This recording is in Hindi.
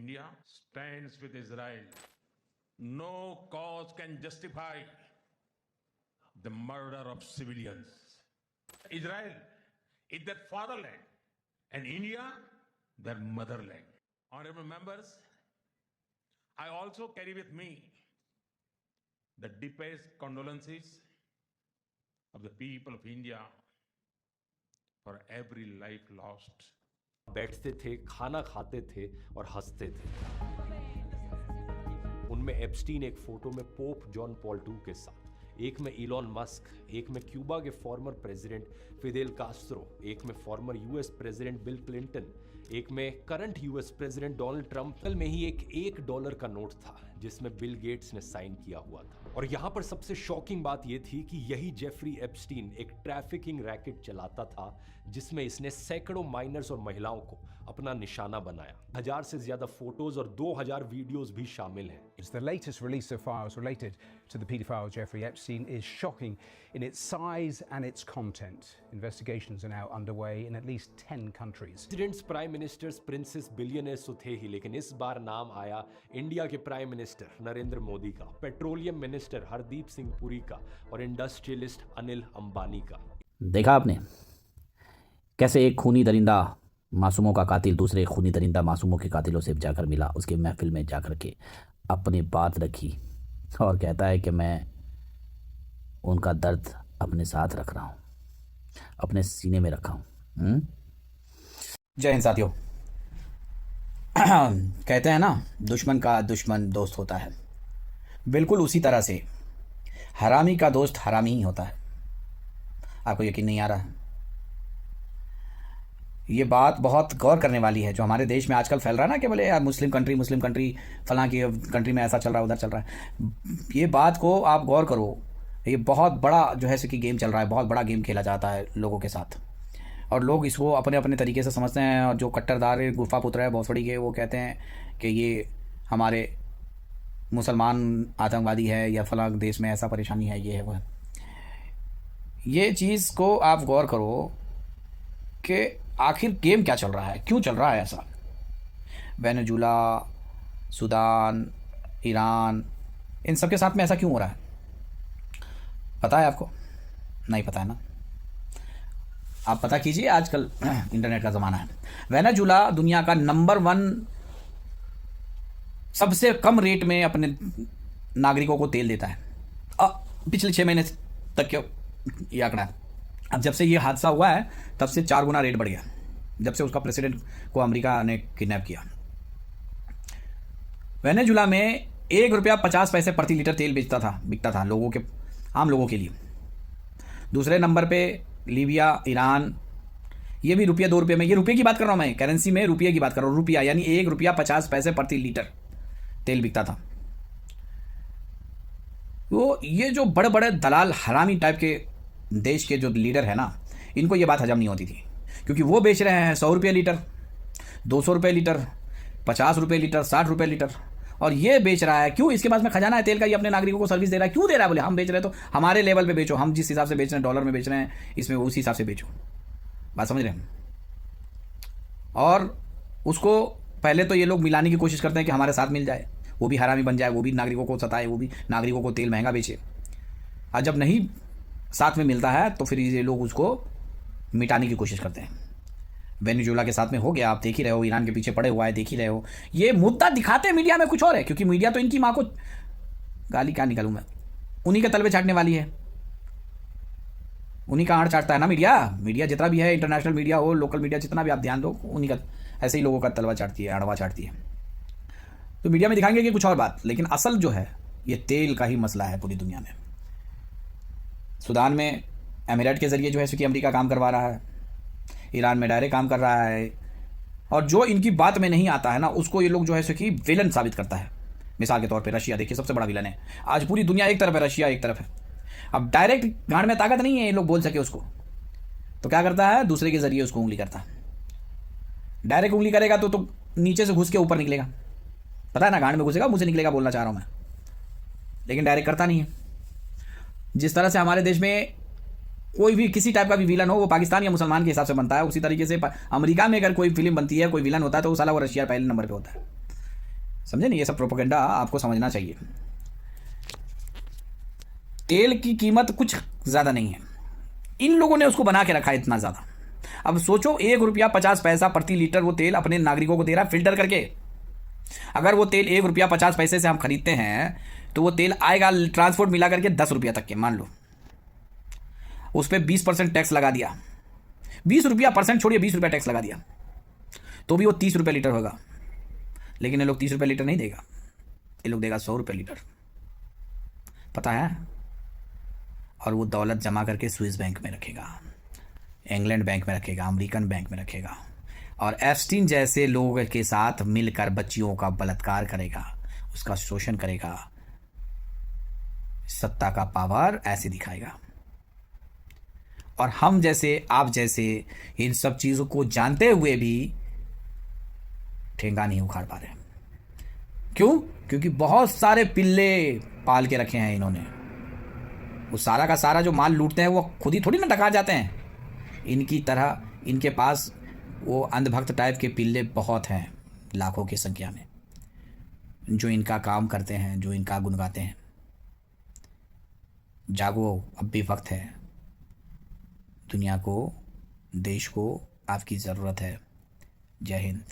India stands with Israel. No cause can justify the murder of civilians. Israel is their fatherland and India their motherland. Honorable members, I also carry with me the deepest condolences of the people of India for every life lost. बैठते थे, खाना खाते थे और हंसते थे। उनमें एप्स्टीन एक फोटो में पोप जॉन पॉल II के साथ, एक में इलॉन मस्क, एक में क्यूबा के फॉर्मर प्रेसिडेंट फिदेल कास्ट्रो, एक में former US president bill Clinton, एक में current US president Donald Trump. कल में ही एक $1 का नोट था जिसमें बिल गेट्स ने साइन किया हुआ था। और यहां पर सबसे शॉकिंग बात यह थी कि यही जेफरी एप्स्टीन एक ट्रैफिकिंग रैकेट चलाता था जिसमें इसने सैकड़ों माइनर्स और महिलाओं को अपना निशाना बनाया। 1000 से ज्यादा फोटोज और 2000 वीडियोस भी शामिल हैं। The latest release of files related to the paedophile Jeffrey Epstein is shocking in its size and its content. Investigations are now underway in at least 10 countries. Presidents, prime ministers, princes, billionaires तो थे ही, लेकिन इस बार नाम आया इंडिया के प्राइम मिनिस्टर नरेंद्र मोदी का, पेट्रोलियम मिनिस्टर हरदीप सिंह पुरी का और इंडस्ट्रियलिस्ट अनिल अंबानी का। देखा आपने कैसे एक खूनी दरिंदा मासूमों का कातिल दूसरे खूनी दरिंदा मासूमों के कातिलों से जाकर मिला, उसके महफिल में जाकर के अपनी बात रखी और कहता है कि मैं उनका दर्द अपने साथ रख रहा हूँ, अपने सीने में रखा हूँ। जय हिंद साथियों। कहते हैं ना, दुश्मन का दुश्मन दोस्त होता है। बिल्कुल उसी तरह से हरामी का दोस्त हरामी ही होता है। आपको यकीन नहीं आ रहा है? ये बात बहुत गौर करने वाली है जो हमारे देश में आजकल फैल रहा है ना कि बोले यार मुस्लिम कंट्री फलां की कंट्री में ऐसा चल रहा है, उधर चल रहा है। ये बात को आप गौर करो, ये बहुत बड़ा जो है कि गेम चल रहा है, बहुत बड़ा गेम खेला जाता है लोगों के साथ और लोग इसको अपने अपने तरीके से समझते हैं। और जो कट्टरदार गुफा पुत्र है भोसड़ी के, वो कहते हैं कि ये हमारे मुसलमान आतंकवादी है या फलां देश में ऐसा परेशानी है, ये है वह। ये चीज़ को आप गौर करो कि आखिर गेम क्या चल रहा है, क्यों चल रहा है ऐसा। वेनेजुला, सूडान, ईरान, इन सब के साथ में ऐसा क्यों हो रहा है? पता है आपको? नहीं पता है ना? आप पता कीजिए, आजकल इंटरनेट का ज़माना है। वेनेजुला दुनिया का नंबर 1 सबसे कम रेट में अपने नागरिकों को तेल देता है। पिछले 6 महीने तक के ये आंकड़ा है। अब जब से ये हादसा हुआ है तब से 4 गुना रेट बढ़ गया, जब से उसका प्रेसिडेंट को अमेरिका ने किडनैप किया। वेनेजुला में $1.50 प्रति लीटर तेल बिकता था लोगों के, आम लोगों के लिए। दूसरे नंबर पे लीबिया, ईरान, ये भी रुपये 2 रुपये में, ये रुपये की बात कर रहा हूँ मैं, करेंसी में रुपये की बात कर रहा हूँ। रुपया यानी $1.50 प्रति लीटर तेल बिकता था। तो ये जो बड़े बड़े दलाल हरामी टाइप के देश के जो लीडर है ना, इनको ये बात हजम नहीं होती थी, क्योंकि वो बेच रहे हैं 100 रुपये लीटर, 200 रुपये लीटर, 50 रुपये लीटर, 60 रुपये लीटर, और ये बेच रहा है। क्यों? इसके पास में खजाना है तेल का, ये अपने नागरिकों को सर्विस दे रहा है। क्यों दे रहा है? बोले हम बेच रहे हैं तो हमारे लेवल पे बेचो, हम जिस हिसाब से बेच रहे हैं, डॉलर में बेच रहे हैं, इसमें उसी हिसाब से बेचो। बात समझ रहे हैं? और उसको पहले तो ये लोग मिलाने की कोशिश करते हैं कि हमारे साथ मिल जाए, वो भी हरामी बन जाए, वो भी नागरिकों को सताए, वो भी नागरिकों को तेल महंगा बेचे। और जब नहीं साथ में मिलता है तो फिर ये लोग उसको मिटाने की कोशिश करते हैं। वेनेजुला के साथ में हो गया, आप देख ही रहे हो, ईरान के पीछे पड़े हुआ है, देख ही रहे हो। ये मुद्दा दिखाते हैं मीडिया में कुछ और है, क्योंकि मीडिया तो इनकी माँ को गाली क्या निकालूं मैं, उन्हीं के तलवे चाटने वाली है, उन्हीं का आड़ चाटता है ना मीडिया जितना भी है, इंटरनेशनल मीडिया हो, लोकल मीडिया, जितना भी आप ध्यान दो, उन्हीं का ऐसे ही लोगों का तलवा चाटती है, अड़वा चाटती है। तो मीडिया में दिखाएंगे कि कुछ और बात, लेकिन असल जो है ये तेल का ही मसला है पूरी दुनिया में। सूडान में एमिरेट के ज़रिए जो है कि अमेरिका काम करवा रहा है, ईरान में डायरेक्ट काम कर रहा है, और जो इनकी बात में नहीं आता है ना, उसको ये लोग जो है कि विलन साबित करता है। मिसाल के तौर पे रशिया देखिए, सबसे बड़ा विलन है आज। पूरी दुनिया एक तरफ है, रशिया एक तरफ है। अब डायरेक्ट गांड में ताकत नहीं है ये लोग बोल सके उसको, तो क्या करता है? दूसरे के ज़रिए उसको उंगली करता है। डायरेक्ट उंगली करेगा तो नीचे से घुस के ऊपर निकलेगा, पता है ना, गांड में घुसेगा, मुँह से निकलेगा, बोलना चाह रहा हूँ मैं, लेकिन डायरेक्ट करता नहीं है। जिस तरह से हमारे देश में कोई भी किसी टाइप का भी विलन हो, वो पाकिस्तान या मुसलमान के हिसाब से बनता है, उसी तरीके से अमेरिका में अगर कोई फिल्म बनती है, कोई विलन होता है, तो वो साला वो रशिया पहले नंबर पे होता है। समझे नहीं, ये सब प्रोपेगेंडा आपको समझना चाहिए। तेल की कीमत कुछ ज़्यादा नहीं है, इन लोगों ने उसको बना के रखा है इतना ज़्यादा। अब सोचो, 1 रुपया 50 पैसा प्रति लीटर वो तेल अपने नागरिकों को दे रहा है फिल्टर करके। अगर वो तेल 1 रुपया 50 पैसे से हम खरीदते हैं तो वो तेल आएगा ट्रांसपोर्ट मिला करके 10 रुपया तक के, मान लो। उस पर 20% टैक्स लगा दिया, 20 रुपया परसेंट छोड़िए, 20 रुपया टैक्स लगा दिया तो भी वो 30 रुपये लीटर होगा। लेकिन ये लोग 30 रुपये लीटर नहीं देगा, ये लोग देगा 100 रुपये लीटर, पता है। और वो दौलत जमा करके स्विस बैंक में रखेगा, इंग्लैंड बैंक में रखेगा, अमेरिकन बैंक में रखेगा, और एप्स्टीन जैसे लोगों के साथ मिलकर बच्चियों का बलात्कार करेगा, उसका शोषण करेगा, सत्ता का पावर ऐसे दिखाएगा। और हम जैसे, आप जैसे इन सब चीज़ों को जानते हुए भी ठेंगा नहीं उखाड़ पा रहे। क्यों? क्योंकि बहुत सारे पिल्ले पाल के रखे हैं इन्होंने। वो सारा का सारा जो माल लूटते हैं वो खुद ही थोड़ी ना डकार जाते हैं। इनकी तरह इनके पास वो अंधभक्त टाइप के पिल्ले बहुत हैं, लाखों की संख्या में, जो इनका काम करते हैं, जो इनका गुण गाते हैं। जागो, अब भी वक्त है। दुनिया को, देश को आपकी ज़रूरत है। जय हिंद।